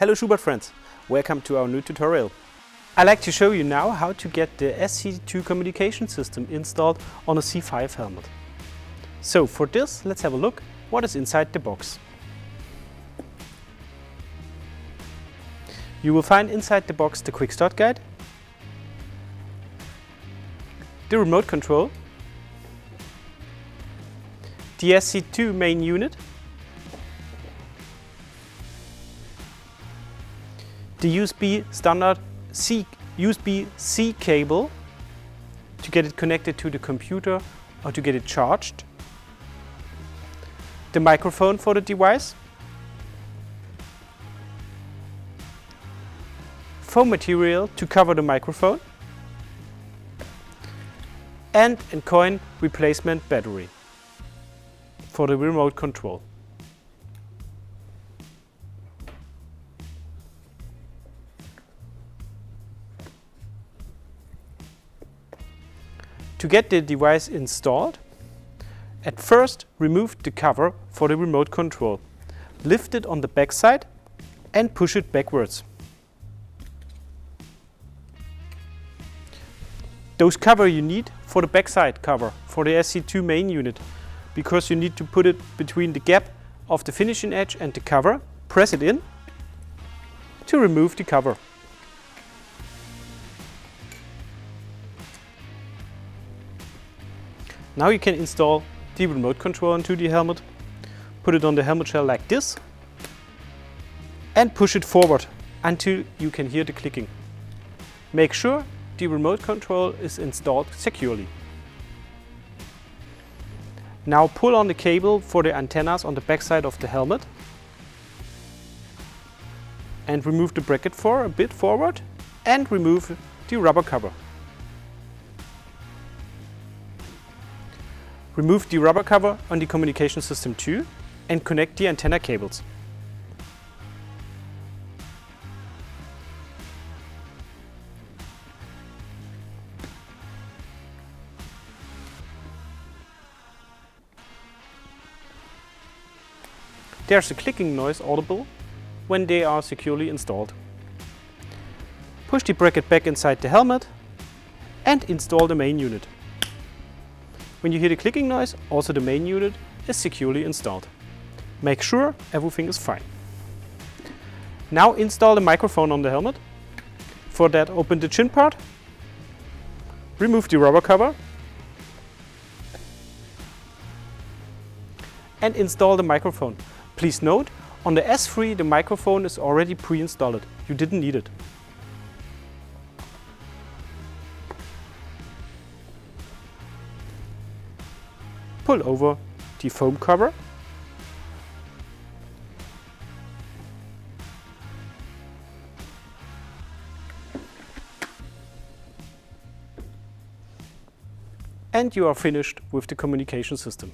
Hello Schubert friends, welcome to our new tutorial. I'd like to show you now how to get the SC2 communication system installed on a C5 helmet. So for this, let's have a look what is inside the box. You will find inside the box the quick start guide, the remote control, the SC2 main unit, the standard USB-C cable to get it connected to the computer or to get it charged, the microphone for the device, foam material to cover the microphone, and a coin replacement battery for the remote control. To get the device installed, at first remove the cover for the remote control. Lift it on the back side and push it backwards. Those cover you need for the backside cover for the SC2 main unit, because you need to put it between the gap of the finishing edge and the cover, press it in to remove the cover. Now you can install the remote control into the helmet, put it on the helmet shell like this and push it forward until you can hear the clicking. Make sure the remote control is installed securely. Now pull on the cable for the antennas on the back side of the helmet and remove the bracket a bit forward and remove the rubber cover. Remove the rubber cover on the communication system too and connect the antenna cables. There's a clicking noise audible when they are securely installed. Push the bracket back inside the helmet and install the main unit. When you hear the clicking noise, also the main unit is securely installed. Make sure everything is fine. Now install the microphone on the helmet. For that, open the chin part, remove the rubber cover and install the microphone. Please note, on the S3 the microphone is already pre-installed. You didn't need it. Pull over the foam cover and you are finished with the communication system.